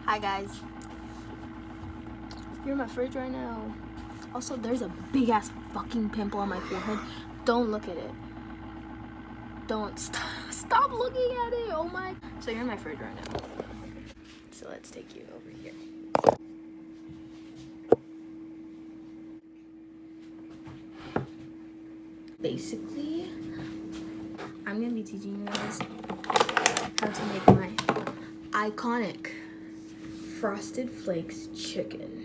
Hi guys. You're in my fridge right now. Also, there's a big ass fucking pimple on my forehead. Don't look at it. Don't stop looking at it. Oh my. So you're in my fridge right now. So let's take you over here. Basically, I'm gonna be teaching you guys how to make my iconic frosted flakes chicken.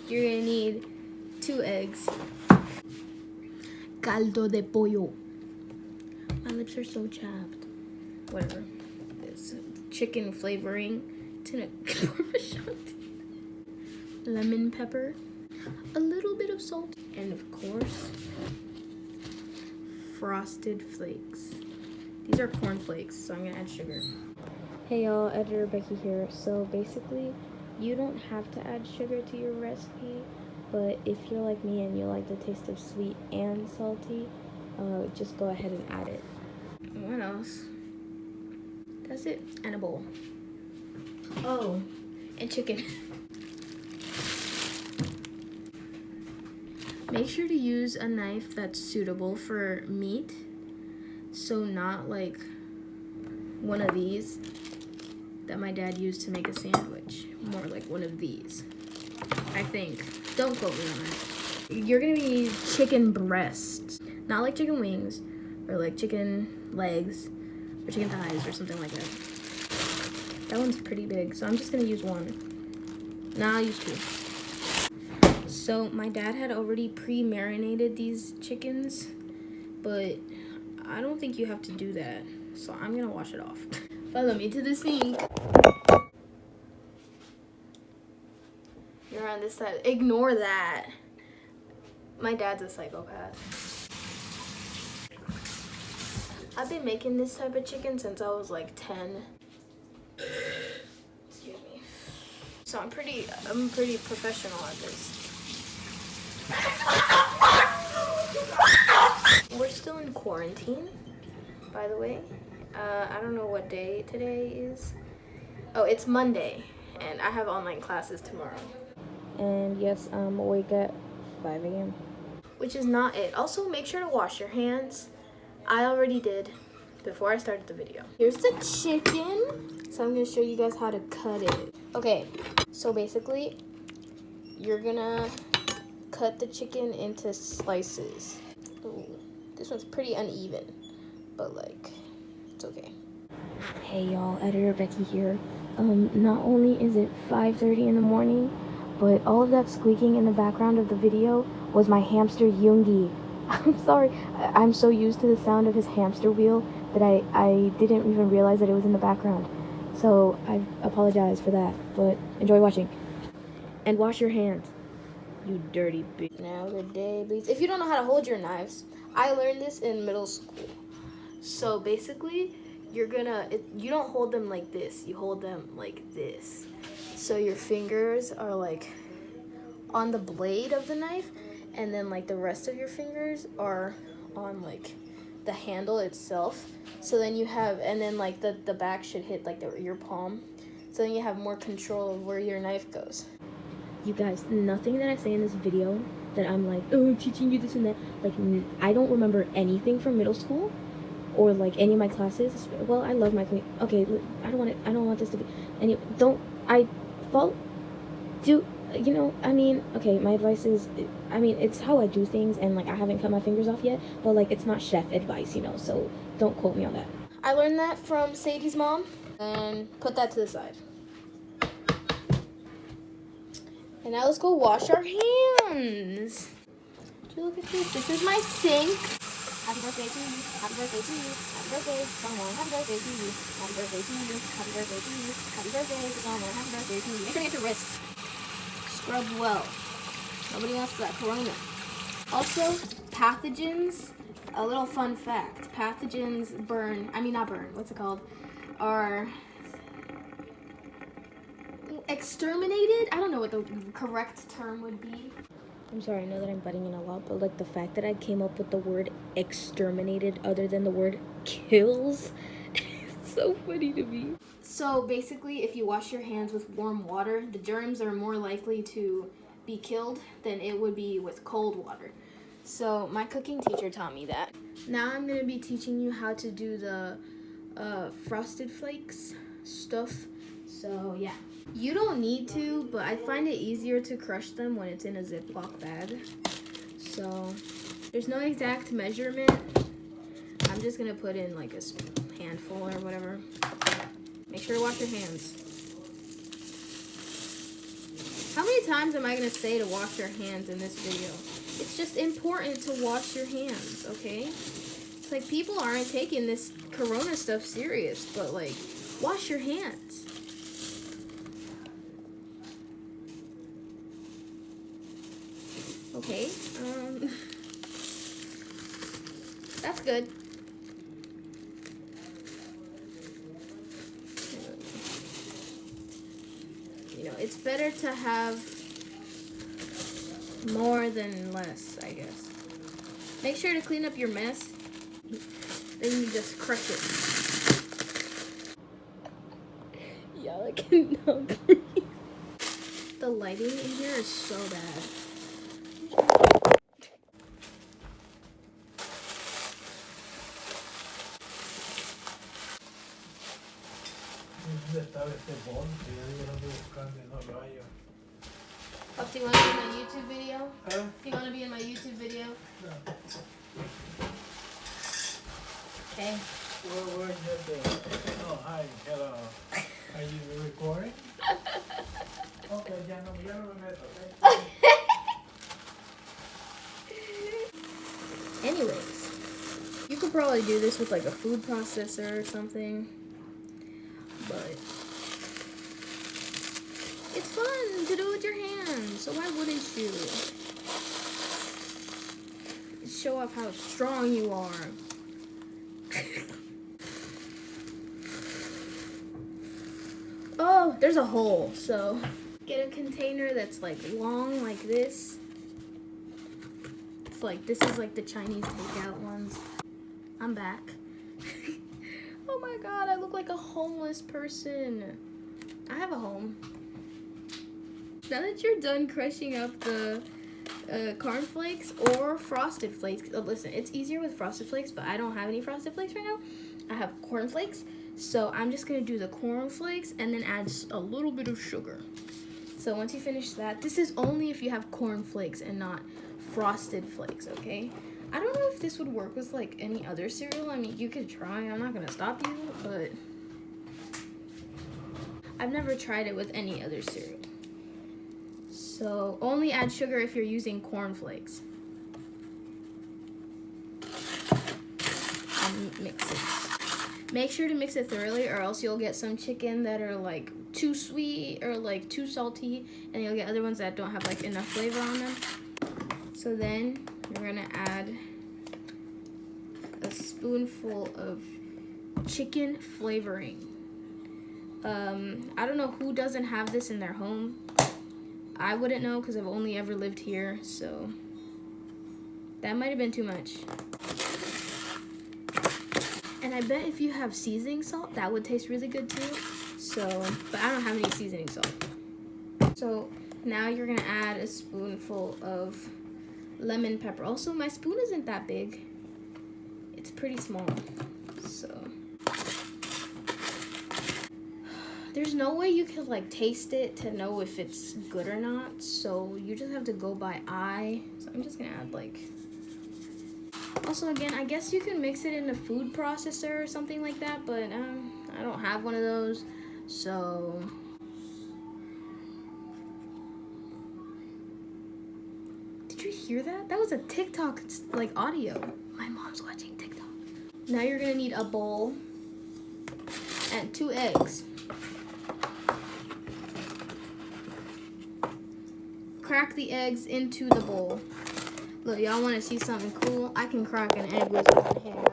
You're gonna need 2 eggs, caldo de pollo. My lips are so chapped. Whatever. It's chicken flavoring, tin parmesan, lemon pepper, a little bit of salt, and of course, frosted flakes. These are corn flakes, so I'm gonna add sugar. Hey y'all, editor Becky here. So basically, you don't have to add sugar to your recipe, but if you're like me and you like the taste of sweet and salty, just go ahead and add it. What else? That's it. And a bowl. Oh, and chicken. Make sure to use a knife that's suitable for meat, so not like one of these that my dad used to make a sandwich. More like one of these, I think. Don't quote me on that. You're gonna need chicken breasts, not like chicken wings or like chicken legs or chicken thighs or something like that. That one's pretty big, so I'm just gonna use one. Nah, I'll use 2. So my dad had already pre-marinated these chickens, but I don't think you have to do that, so I'm gonna wash it off. Follow me to the sink. You're on this side. Ignore that. My dad's a psychopath. I've been making this type of chicken since I was like 10. Excuse me. So I'm pretty professional at this. We're still in quarantine, by the way. I don't know what day today is. Oh, it's Monday, and I have online classes tomorrow. And yes, I'm awake at 5 a.m. Which is not it. Also, make sure to wash your hands. I already did before I started the video. Here's the chicken. So I'm gonna show you guys how to cut it. Okay, so basically, you're gonna cut the chicken into slices. Ooh, this one's pretty uneven, but like, it's okay. Hey y'all, editor Becky here. Not only is it 5:30 in the morning, but all of that squeaking in the background of the video was my hamster Yoongi. I'm sorry, I'm so used to the sound of his hamster wheel that I didn't even realize that it was in the background. So I apologize for that, but enjoy watching. And wash your hands, you dirty bitch. Now the day bleeds. If you don't know how to hold your knives, I learned this in middle school. So basically, you don't hold them like this, you hold them like this. So your fingers are like on the blade of the knife, and then like the rest of your fingers are on like the handle itself. So then you have, and then like the back should hit like your palm. So then you have more control of where your knife goes. You guys, nothing that I say in this video that I'm like, oh, I'm teaching you this and that. Like, I don't remember anything from middle school or like any of my classes. Well, I love my okay, I don't want this to be any. Don't I fault do you know? I mean, okay, my advice is, I mean, it's how I do things, and like I haven't cut my fingers off yet, but like it's not chef advice, you know. So don't quote me on that. I learned that from Sadie's mom, and put that to the side. And now let's go wash our hands. Look at this. This is my sink. Happy birthday to you. Happy birthday to you. Happy birthday, someone. Happy birthday to you. Happy birthday to you. Happy birthday to you. Happy birthday to someone. Happy birthday to you. Make sure to get your wrist scrubbed well. Nobody wants that corona. Also, pathogens. A little fun fact. Pathogens burn. I mean, not burn. What's it called? Are exterminated? I don't know what the correct term would be. I'm sorry, I know that I'm butting in a lot, but like the fact that I came up with the word exterminated other than the word kills is so funny to me. So basically, if you wash your hands with warm water, the germs are more likely to be killed than it would be with cold water. So my cooking teacher taught me that. Now I'm going to be teaching you how to do the frosted flakes stuff. So yeah. You don't need to, but I find it easier to crush them when it's in a Ziploc bag. So there's no exact measurement. I'm just gonna put in like a handful or whatever. Make sure to wash your hands. How many times am I gonna say to wash your hands in this video? It's just important to wash your hands, okay? It's like people aren't taking this corona stuff serious, but like, wash your hands. Okay, that's good. You know, it's better to have more than less, I guess. Make sure to clean up your mess, then you just crush it. Y'all, I cannot breathe. The lighting in here is so bad. Oh, do you want to be in my YouTube video? Do you want to be in my YouTube video? Okay. Oh, hi, hello. Are you recording? Okay, ya no me meto, okay? Anyways, you could probably do this with like a food processor or something, but it's fun to do with your hands, so why wouldn't you? Show off how strong you are. Oh, there's a hole, so get a container that's like long like this. It's like, this is like the Chinese takeout ones. I'm back. Oh my god, I look like a homeless person. I have a home. Now that you're done crushing up the cornflakes or frosted flakes, listen, it's easier with frosted flakes, but I don't have any frosted flakes right now. I have cornflakes, so I'm just gonna do the cornflakes and then add a little bit of sugar. So once you finish that, this is only if you have cornflakes and not frosted flakes, okay? I don't know if this would work with like any other cereal. I mean, you could try, I'm not gonna stop you, but I've never tried it with any other cereal. So only add sugar if you're using cornflakes. And mix it. Make sure to mix it thoroughly, or else you'll get some chicken that are like too sweet or like too salty, and you'll get other ones that don't have like enough flavor on them. So then you're gonna add a spoonful of chicken flavoring. I don't know who doesn't have this in their home. I wouldn't know because I've only ever lived here, so that might have been too much. And I bet if you have seasoning salt, that would taste really good too. So, but I don't have any seasoning salt. So now you're gonna add a spoonful of lemon pepper. Also, my spoon isn't that big. It's pretty small, so. There's no way you could like taste it to know if it's good or not, so you just have to go by eye. So I'm just gonna add like, also again, I guess you can mix it in a food processor or something like that, but I don't have one of those, so. Did you hear that? That was a TikTok like audio. My mom's watching TikTok. Now you're gonna need a bowl and 2 eggs. Crack the eggs into the bowl. Look, y'all want to see something cool? I can crack an egg with one hand.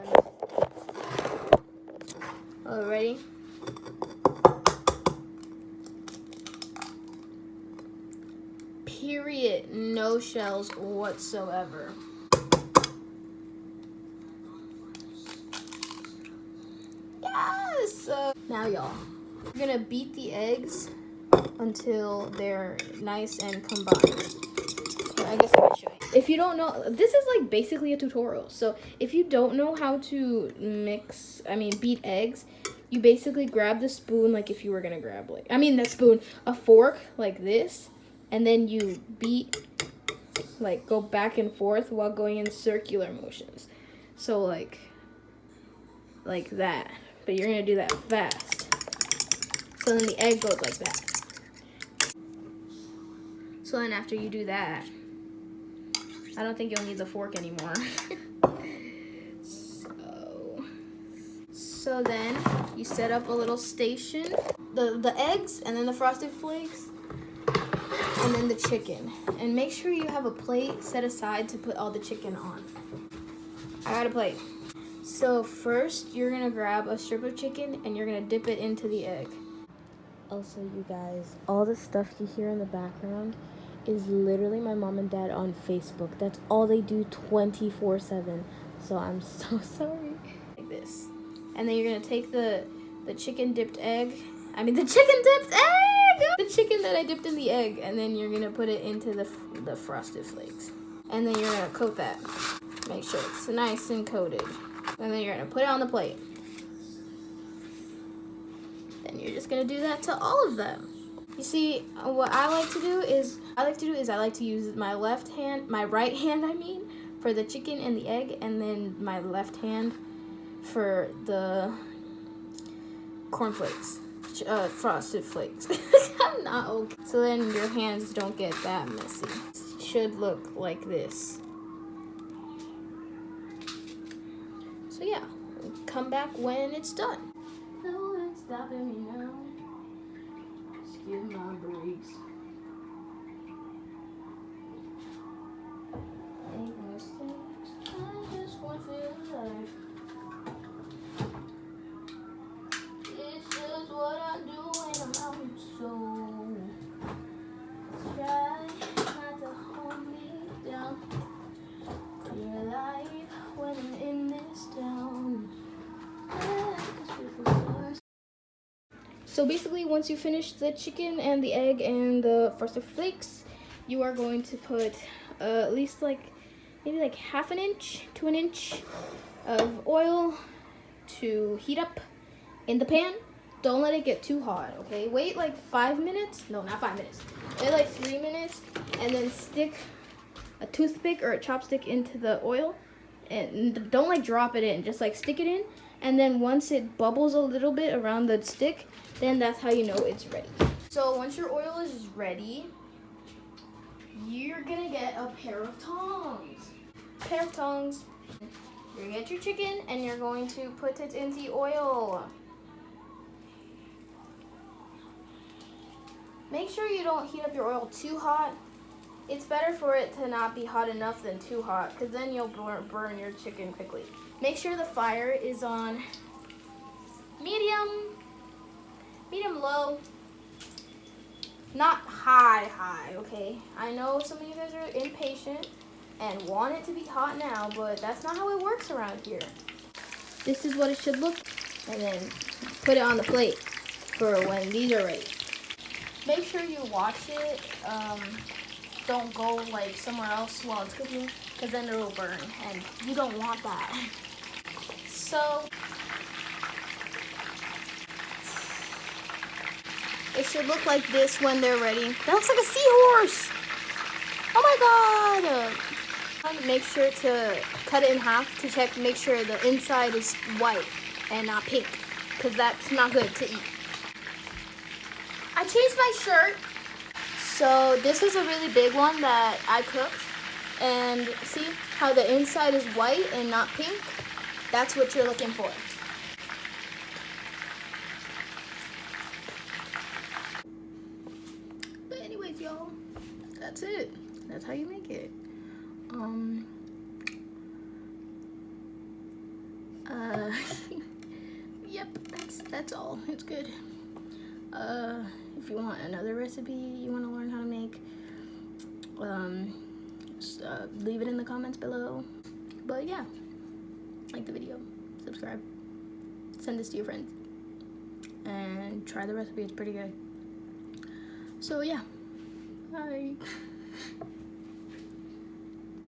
Oh, ready? Period. get no shells whatsoever. Yes! So now y'all, we're gonna beat the eggs until they're nice and combined. Okay, I guess I can show you. If you don't know, this is like basically a tutorial. So if you don't know how to beat eggs, you basically grab the spoon like if you were gonna grab a fork like this, and then you beat, like go back and forth while going in circular motions. So like that, but you're gonna do that fast. So then the egg goes like that. So then after you do that, I don't think you'll need the fork anymore. So then you set up a little station, the eggs, and then the frosted flakes, and then the chicken. And make sure you have a plate set aside to put all the chicken on. I got a plate. So first you're gonna grab a strip of chicken and you're gonna dip it into the egg. Also, you guys, all the stuff you hear in the background is literally my mom and dad on Facebook. That's all they do 24/7. So I'm so sorry. Like this. And then you're gonna take the chicken dipped egg. The chicken that I dipped in the egg, and then you're gonna put it into the frosted flakes. And then you're gonna coat that. Make sure it's nice and coated. And then you're gonna put it on the plate. Then you're just gonna do that to all of them. You see, what I like to do is I like to use my right hand, for the chicken and the egg, and then my left hand for the cornflakes, frosted flakes. I'm not okay. So then your hands don't get that messy. It should look like this. So yeah, come back when it's done. No one's stopping me now. Skip my brakes. Make mistakes. I just want to feel alive. It's just what I do when I'm out. So try not to hold me down. You're alive when I'm in this town. So basically, once you finish the chicken and the egg and the frosted flakes, you are going to put at least maybe half an inch to an inch of oil to heat up in the pan. Don't let it get too hot, okay? Wait 5 minutes. No, not 5 minutes. Wait 3 minutes, and then stick a toothpick or a chopstick into the oil, and don't drop it in. Just stick it in, and then once it bubbles a little bit around the stick, then that's how you know it's ready. So once your oil is ready, you're gonna get a pair of tongs. You're gonna get your chicken and you're going to put it in the oil. Make sure you don't heat up your oil too hot. It's better for it to not be hot enough than too hot, because then you'll burn your chicken quickly. Make sure the fire is on medium low, not high, okay? I know some of you guys are impatient and want it to be hot now, but that's not how it works around here. This is what it should look, and then put it on the plate for when these are ready. Make sure you watch it. Don't go somewhere else while it's cooking, because then it'll burn, and you don't want that. So it should look like this when they're ready. That looks like a seahorse. Oh my god. Make sure to cut it in half to make sure the inside is white and not pink, because that's not good to eat. I changed my shirt. So this was a really big one that I cooked, and see how the inside is white and not pink? That's what you're looking for. But anyways, y'all, that's it. That's how you make it. Yep, that's all. It's good. If you want another recipe you want to learn how to make, Just, leave it in the comments below. But yeah, like the video, subscribe, send this to your friends, and try the recipe. It's pretty good. So yeah, bye.